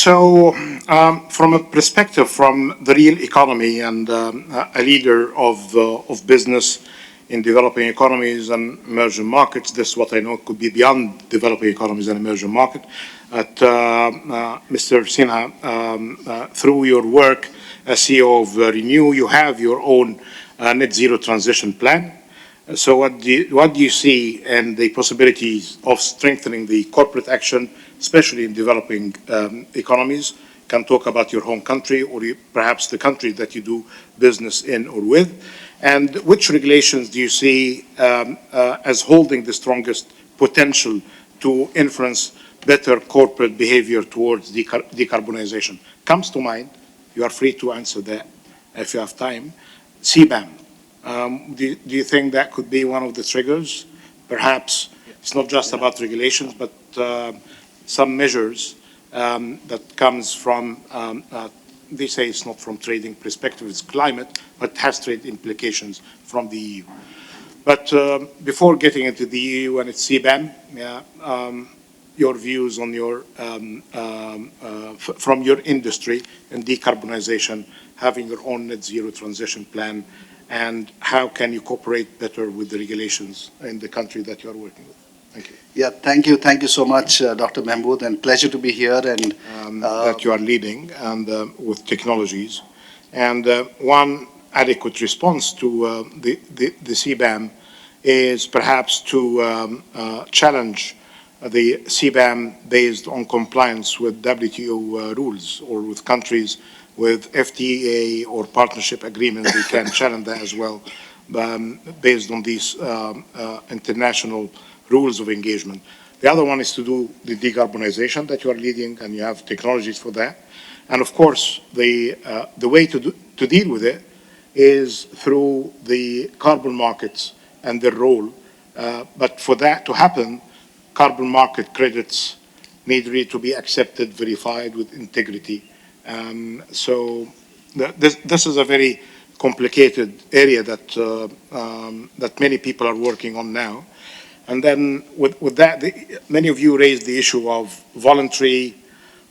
From a perspective from the real economy and a leader of business in developing economies and emerging markets, this is what I know could be beyond developing economies and emerging markets. Mr. Sinha, through your work as CEO of Renew, you have your own net zero transition plan. So what do you see in the possibilities of strengthening the corporate action, especially in developing economies? Can talk about your home country or perhaps the country that you do business in or with. And which regulations do you see as holding the strongest potential to influence better corporate behavior towards decarbonization? Comes to mind, you are free to answer that if you have time. CBAM. Do you think that could be one of the triggers? Perhaps it's not just about regulations, but some measures that comes from, they say it's not from trading perspective, it's climate, but has trade implications from the EU. But before getting into the EU and its CBAM, your views on your, from your industry in decarbonization, having your own net zero transition plan, and how can you cooperate better with the regulations in the country that you are working with? Thank you. Yeah, thank you. Thank you so much, Dr. Mahmoud, and pleasure to be here. And that you are leading and with technologies. And one adequate response to the CBAM is perhaps to challenge the CBAM based on compliance with WTO rules or with countries with FTA or partnership agreements. We can challenge that as well based on these international rules of engagement. The other one is to do the decarbonization that you are leading, and you have technologies for that. And of course, the way to deal with it is through the carbon markets and their role. But for that to happen, carbon market credits need really to be accepted, verified with integrity. So this is a very complicated area that that many people are working on now. And then with that, many of you raised the issue of voluntary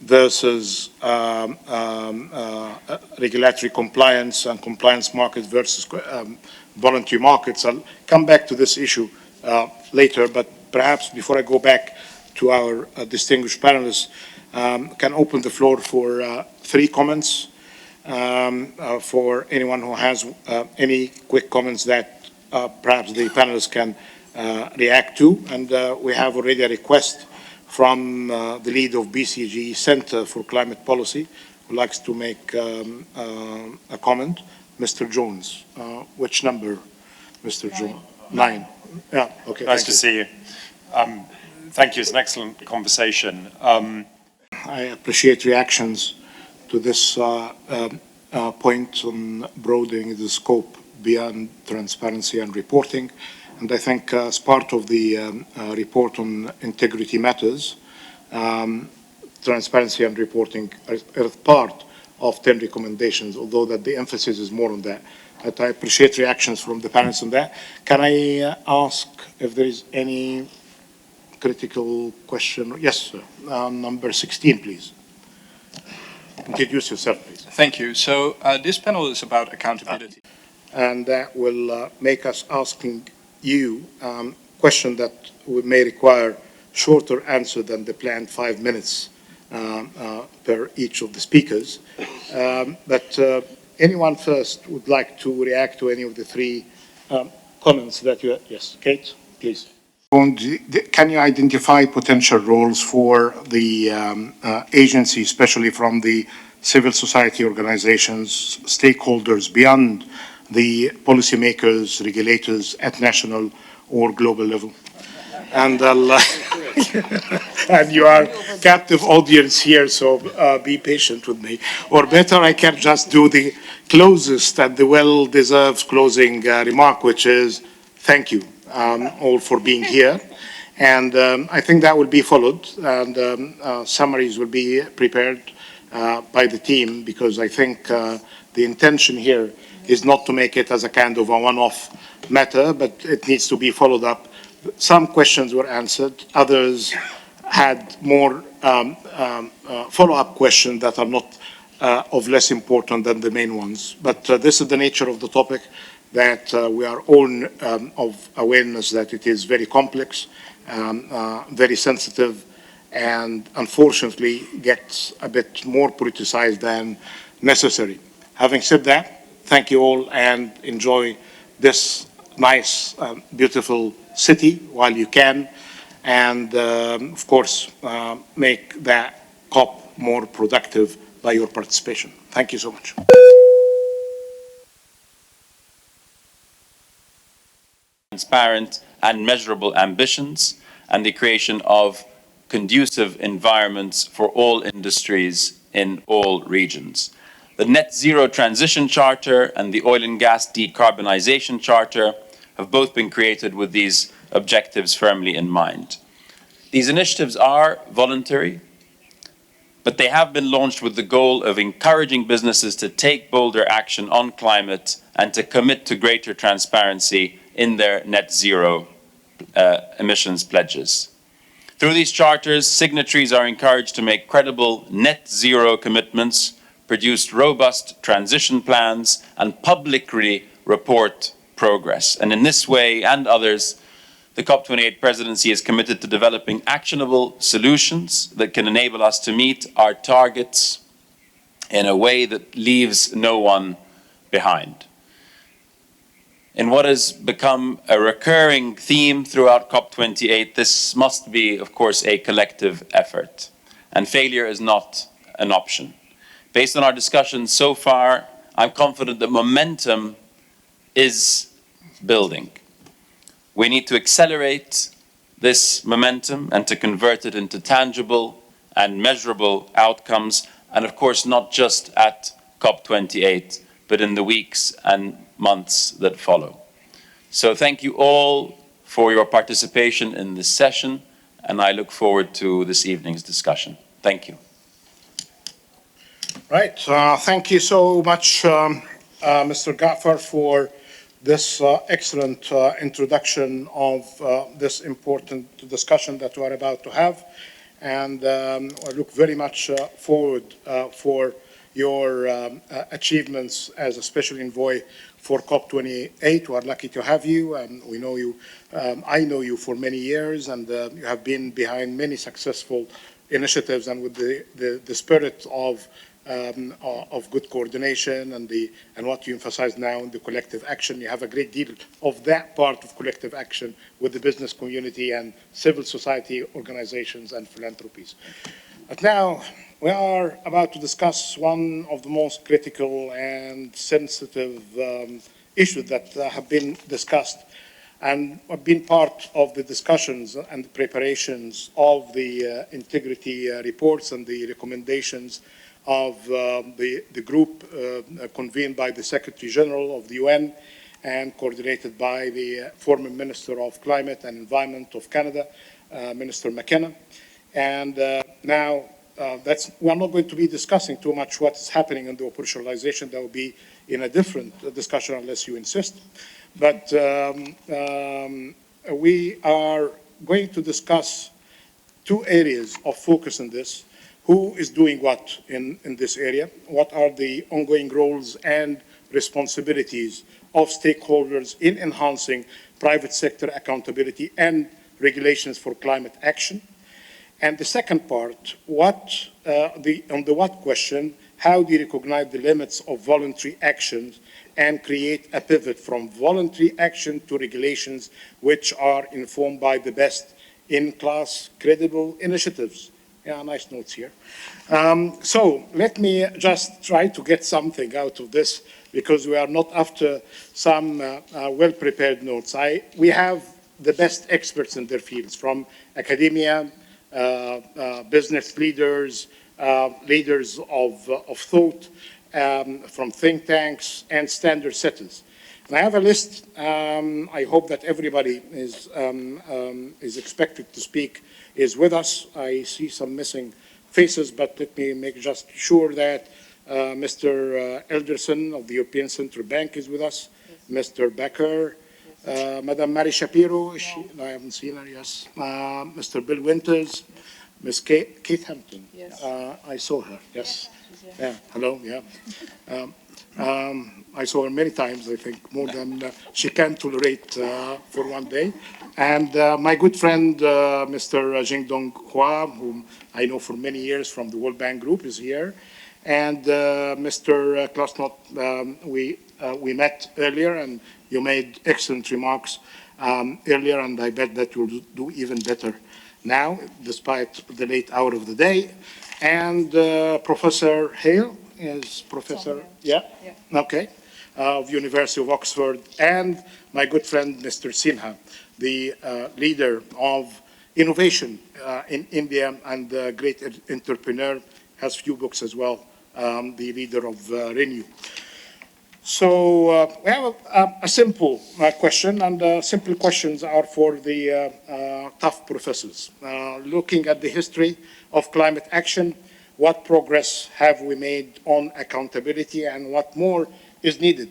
versus regulatory compliance and compliance markets versus voluntary markets. I'll come back to this issue later, but perhaps before I go back to our distinguished panelists, can open the floor for 3 comments for anyone who has any quick comments that perhaps the panelists can react to. And we have already a request from the lead of BCG Center for Climate Policy, who likes to make a comment. Mr. Jones, which number, Mr. Jones? 9. Yeah, okay. Nice to see you. Thank you, it's an excellent conversation. I appreciate reactions to this point on broadening the scope beyond transparency and reporting. And I think as part of the report on integrity matters, transparency and reporting are part of 10 recommendations, although that the emphasis is more on that. But I appreciate reactions from the panelists on that. Can I ask if there is any critical question? Yes, sir. Number 16, please. Introduce yourself, please. Thank you. So this panel is about accountability. And that will make us asking you question that may require shorter answer than the planned 5 minutes per each of the speakers. But anyone first would like to react to any of the 3 comments that you... Yes, Kate, please. Can you identify potential roles for the agency, especially from the civil society organizations, stakeholders beyond the policymakers, regulators at national or global level? And, and you are captive audience here, so be patient with me. Or better, I can just do the closest and the well-deserved closing remark, which is thank you all for being here. And I think that will be followed, and summaries will be prepared by the team, because I think the intention here is not to make it as a kind of a one-off matter, but it needs to be followed up. Some questions were answered, others had more follow-up questions that are not of less importance than the main ones. But this is the nature of the topic, that we are all of awareness that it is very complex, very sensitive, and unfortunately gets a bit more politicized than necessary. Having said that, thank you all and enjoy this nice, beautiful city while you can, and of course, make that COP more productive by your participation. Thank you so much. Transparent and measurable ambitions, and the creation of conducive environments for all industries in all regions. The Net Zero Transition Charter and the Oil and Gas Decarbonization Charter have both been created with these objectives firmly in mind. These initiatives are voluntary, but they have been launched with the goal of encouraging businesses to take bolder action on climate and to commit to greater transparency in their net zero emissions pledges. Through these charters, signatories are encouraged to make credible net zero commitments, produce robust transition plans, and publicly report progress. And in this way and others, the COP28 presidency is committed to developing actionable solutions that can enable us to meet our targets in a way that leaves no one behind. In what has become a recurring theme throughout COP28, this must be, of course, a collective effort, and failure is not an option. Based on our discussions so far, I'm confident that momentum is building. We need to accelerate this momentum and to convert it into tangible and measurable outcomes, and of course not just at COP28, but in the weeks and months that follow. So thank you all for your participation in this session, and I look forward to this evening's discussion. Thank you. Right. Thank you so much, Mr. Ghaffar, for this excellent introduction of this important discussion that we are about to have. And I look very much forward for your achievements as a special envoy for COP28. We are lucky to have you, and we know you. I know you for many years, and you have been behind many successful initiatives, and with the spirit of good coordination and what you emphasize now in the collective action. You have a great deal of that part of collective action with the business community and civil society organizations and philanthropies. But now we are about to discuss one of the most critical and sensitive issues that have been discussed and have been part of the discussions and the preparations of the integrity reports and the recommendations of the group convened by the Secretary General of the UN and coordinated by the former Minister of Climate and Environment of Canada, Minister McKenna. And now we are not going to be discussing too much what's happening in the operationalization. That will be in a different discussion unless you insist. But we are going to discuss two areas of focus in this. Who is doing what in this area? What are the ongoing roles and responsibilities of stakeholders in enhancing private sector accountability and regulations for climate action? And the second part, on the what question, how do you recognize the limits of voluntary actions and create a pivot from voluntary action to regulations which are informed by the best in-class credible initiatives? Yeah, nice notes here. So let me just try to get something out of this, because we are not after some well-prepared notes. We have the best experts in their fields, from academia, business leaders, leaders of thought, from think tanks and standard setters. And I have a list. I hope that everybody is expected to speak is with us. I see some missing faces, but let me make just sure that Mr. Elderson of the European Central Bank is with us, Mr. Becker, Madam Mary Shapiro, I haven't seen her, yes, Mr. Bill Winters, Ms. Kate Hampton. Yes. I saw her, yes. Yeah, hello, yeah. I saw her many times, I think, more than she can tolerate for one day. And my good friend, Mr. Jingdong Hua, whom I know for many years from the World Bank Group, is here. And Mr. Klasnot, we met earlier, and you made excellent remarks earlier, and I bet that you'll do even better now, despite the late hour of the day. And Professor Hale is Professor, yeah? Okay, of University of Oxford, and my good friend, Mr. Sinha, the leader of innovation in India and a great entrepreneur, has few books as well, the leader of Renew. So we have a simple question, and simple questions are for the tough professors. Looking at the history of climate action, what progress have we made on accountability and what more is needed?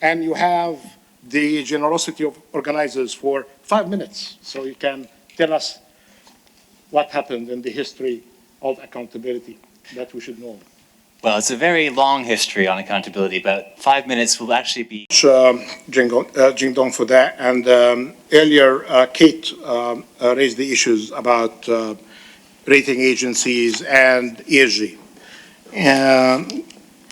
And you have the generosity of organizers for 5 minutes, so you can tell us what happened in the history of accountability that we should know. Well, it's a very long history on accountability, but 5 minutes will actually be. Jingdong for that. And earlier, Kate raised the issues about rating agencies and ESG.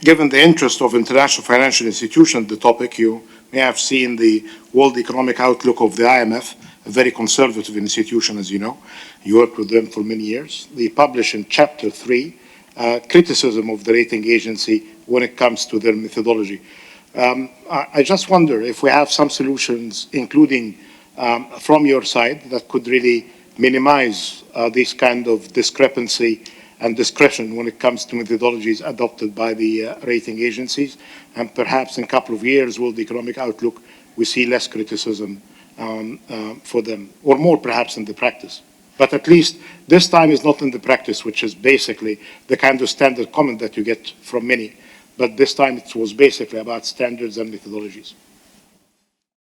Given the interest of international financial institutions in the topic, you may have seen the World Economic Outlook of the IMF, a very conservative institution, as you know. You worked with them for many years. They publish in Chapter 3 criticism of the rating agency when it comes to their methodology. I just wonder if we have some solutions, including from your side, that could really minimize this kind of discrepancy and discretion when it comes to methodologies adopted by the rating agencies. And perhaps in a couple of years, World Economic Outlook, we see less criticism for them, or more perhaps in the practice. But at least this time is not in the practice, which is basically the kind of standard comment that you get from many. But this time it was basically about standards and methodologies.